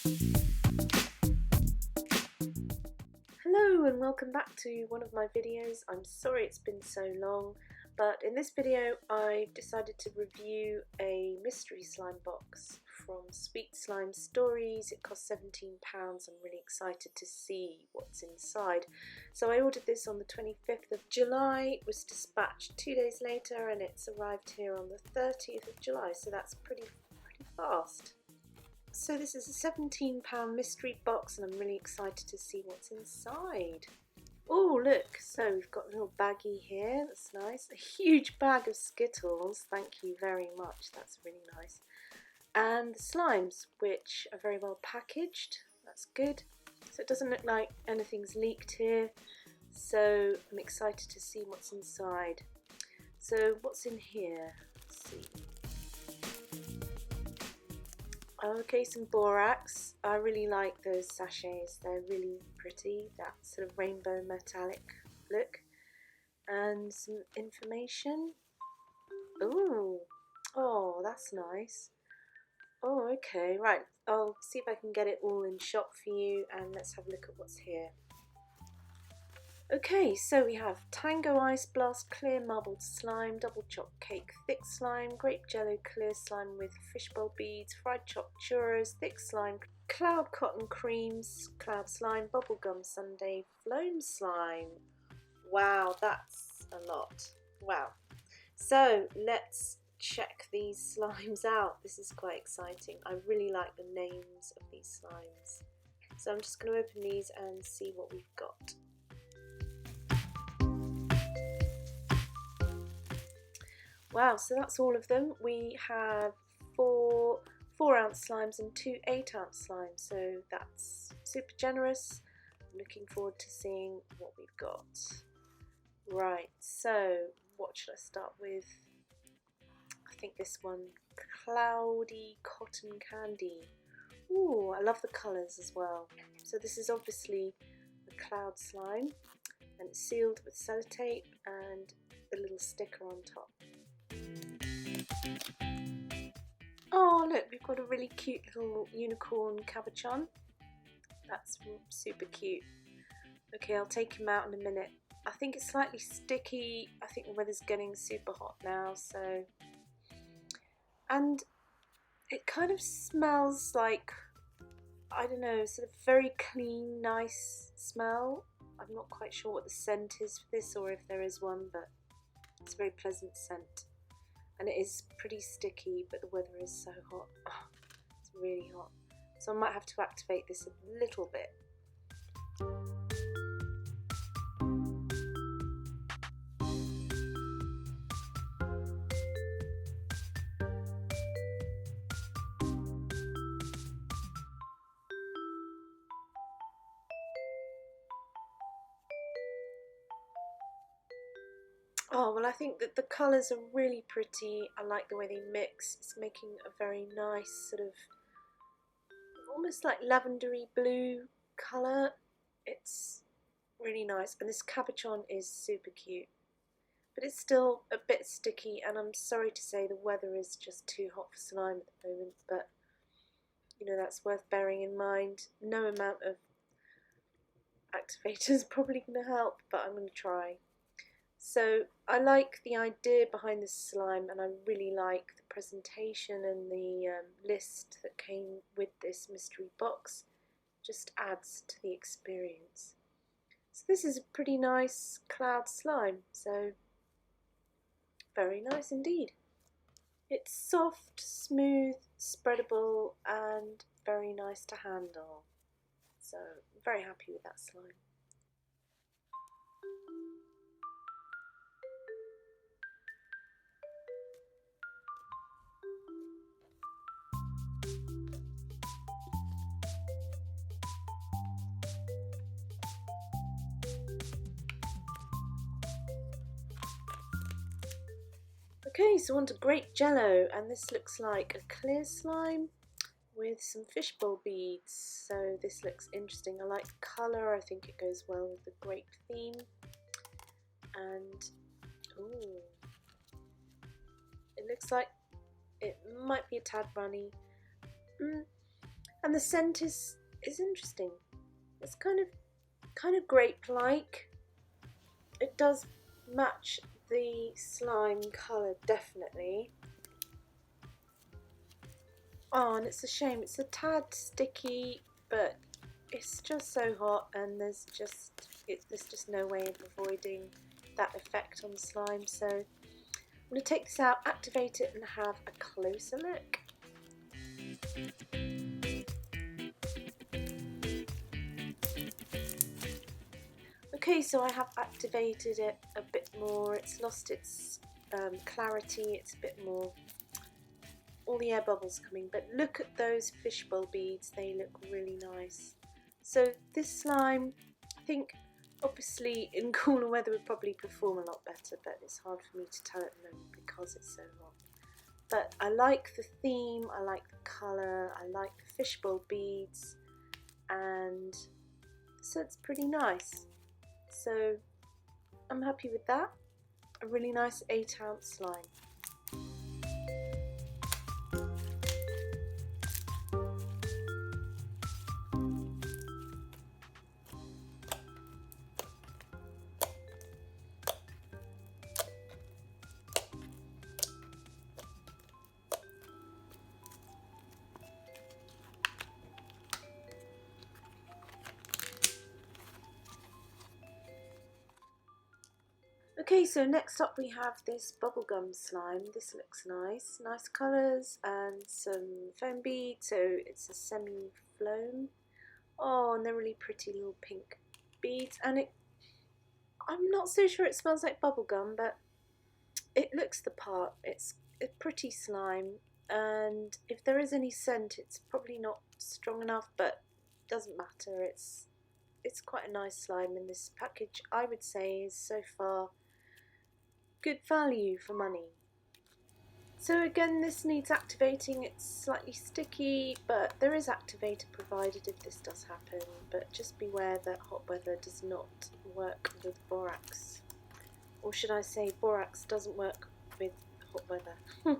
Hello and welcome back to one of my videos. I'm sorry it's been so long, but in this video I decided to review a mystery slime box from SweetSlimeStoriez. It cost £17. I'm really excited to see what's inside. So I ordered this on the 25th of July, it was dispatched 2 days later, and it's arrived here on the 30th of July, so that's pretty fast. So this is a £17 mystery box and I'm really excited to see what's inside. Oh look, so we've got a little baggie here, that's nice. A huge bag of Skittles, thank you very much, that's really nice. And the slimes, which are very well packaged, that's good. So it doesn't look like anything's leaked here, so I'm excited to see what's inside. So what's in here? Let's see. Okay, some borax. I really like those sachets, they're really pretty, that sort of rainbow metallic look. And some information. Ooh, oh, that's nice. Oh, okay, right, I'll see if I can get it all in shot for you and let's have a look at what's here. Okay, so we have Tango Ice Blast Clear Marbled Slime, Double Chopped Cake Thick Slime, Grape Jello Clear Slime with Fishbowl Beads, Fried Chopped Churros, Thick Slime, Cloud Cotton Creams, Cloud Slime, Bubblegum Sundae, Floam Slime. Wow, that's a lot. Wow. So let's check these slimes out. This is quite exciting. I really like the names of these slimes. So I'm just going to open these and see what we've got. Wow, so that's all of them. We have four 4-ounce slimes and 2 8-ounce slimes, so that's super generous. I'm looking forward to seeing what we've got. Right, so what should I start with? I think this one, Cloudy Cotton Candy. Ooh, I love the colours as well. So this is obviously a cloud slime and it's sealed with sellotape and a little sticker on top. Oh look, we've got a really cute little unicorn cabochon. That's super cute. Okay, I'll take him out in a minute. I think it's slightly sticky. I think the weather's getting super hot now, so... And it kind of smells like, I don't know, sort of very clean, nice smell. I'm not quite sure what the scent is for this or if there is one, but it's a very pleasant scent. And it is pretty sticky, but the weather is so hot. Oh, it's really hot. So I might have to activate this a little bit. Oh, well, I think that the colours are really pretty. I like the way they mix. It's making a very nice sort of, almost like lavendery blue colour. It's really nice. And this cabochon is super cute. But it's still a bit sticky, and I'm sorry to say the weather is just too hot for slime at the moment, but you know, that's worth bearing in mind. No amount of activator is probably going to help, but I'm going to try. So I like the idea behind this slime, and I really like the presentation and the list that came with this mystery box. Just adds to the experience. So this is a pretty nice cloud slime, so very nice indeed. It's soft, smooth, spreadable and very nice to handle. So I'm very happy with that slime. Okay, so on to grape jello, and this looks like a clear slime with some fishbowl beads, so this looks interesting. I like the colour, I think it goes well with the grape theme. And ooh, it looks like it might be a tad runny. And And the scent is interesting. It's kind of grape-like. It does match the slime colour, definitely. Oh, and it's a shame. It's a tad sticky, but it's just so hot, and there's just no way of avoiding that effect on the slime. So I'm going to take this out, activate it, and have a closer look. Okay, so I have activated it a bit more. It's lost its clarity. It's a bit more, all the air bubbles coming, but look at those fishbowl beads. They look really nice. So this slime, I think obviously in cooler weather would probably perform a lot better, but it's hard for me to tell at the moment because it's so hot. But I like the theme, I like the colour, I like the fishbowl beads, and so it's pretty nice. So I'm happy with that. A really nice 8-ounce slime. Okay, so next up we have this bubblegum slime. This looks nice. Nice colours and some foam beads, so it's a semi-foam. Oh, and they're really pretty little pink beads, and I'm not so sure it smells like bubblegum, but it looks the part. It's a pretty slime, and if there is any scent, it's probably not strong enough, but it doesn't matter. It's quite a nice slime, and this package, I would say, is so far good value for money. So again, this needs activating. It's slightly sticky, but there is activator provided if this does happen, but just beware that hot weather does not work with borax, or should I say borax doesn't work with hot weather.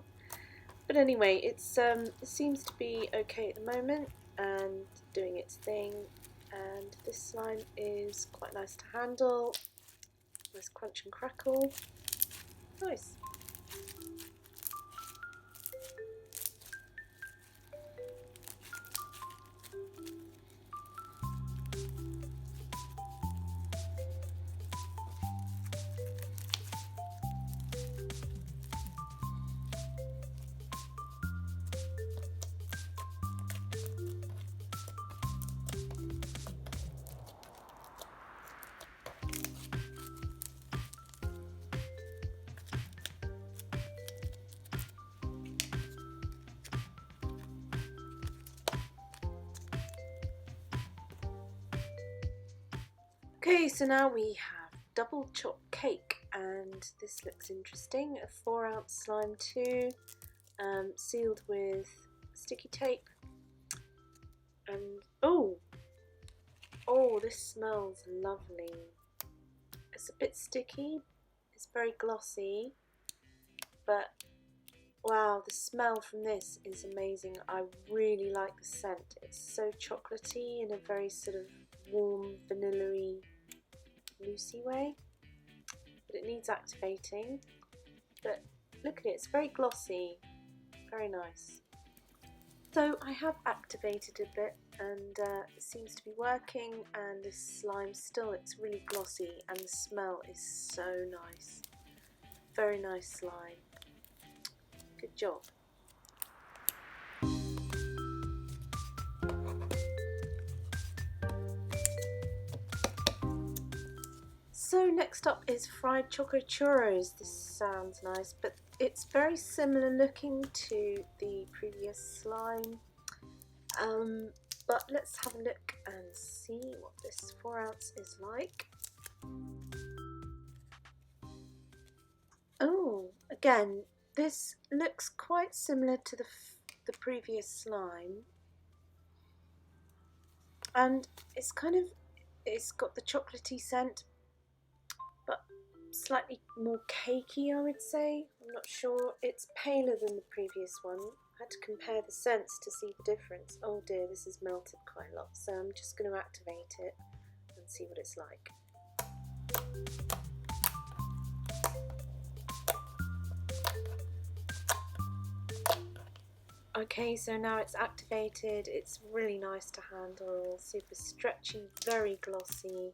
But anyway, it seems to be okay at the moment and doing its thing, and this slime is quite nice to handle. Nice crunch and crackle. Nice. Okay, so now we have double chopped cake, and this looks interesting. A 4-ounce slime too, sealed with sticky tape. And oh, this smells lovely. It's a bit sticky, it's very glossy, but wow, the smell from this is amazing. I really like the scent. It's so chocolatey in a very sort of warm, vanilla-y, loosey way, but it needs activating. But look at it, it's very glossy, very nice. So I have activated a bit, and it seems to be working, and this slime still looks really glossy, and the smell is so nice. Very nice slime. Good job. So next up is fried choco churros. This sounds nice, but it's very similar looking to the previous slime. But let's have a look and see what this 4-ounce is like. Oh, again, this looks quite similar to the previous slime, and it's got the chocolatey scent, but slightly more cakey, I would say. I'm not sure. It's paler than the previous one. had to compare the scents to see the difference. Oh dear, this has melted quite a lot, so I'm just going to activate it and see what it's like. Okay, so now it's activated. It's really nice to handle, super stretchy, very glossy,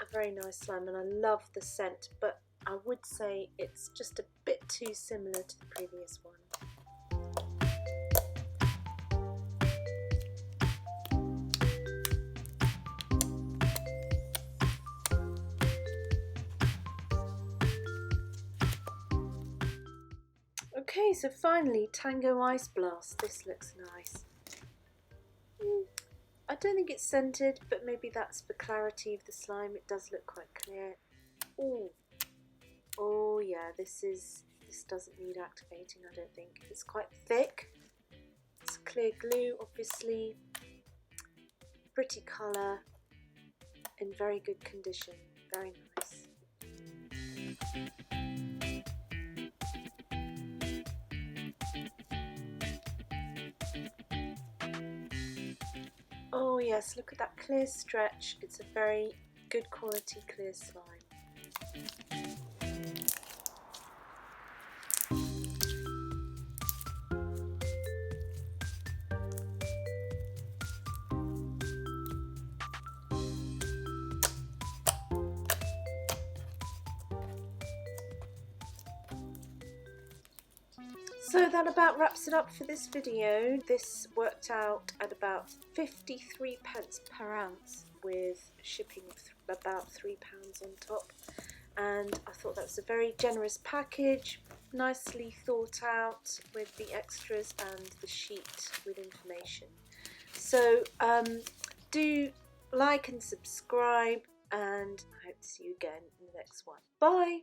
a very nice slime, and I love the scent, but I would say it's just a bit too similar to the previous one. Okay, so finally, Tango Ice Blast. This looks nice. I don't think it's scented, but maybe that's the clarity of the slime. It does look quite clear. Oh yeah, this doesn't need activating, I don't think. It's quite thick. It's clear glue, obviously. Pretty colour, in very good condition. Very nice. Oh yes, look at that clear stretch. It's a very good quality clear slime. So that about wraps it up for this video. This worked out at about 53 pence per ounce with shipping of about £3 on top, and I thought that was a very generous package, nicely thought out with the extras and the sheet with information. So do like and subscribe, and I hope to see you again in the next one. Bye!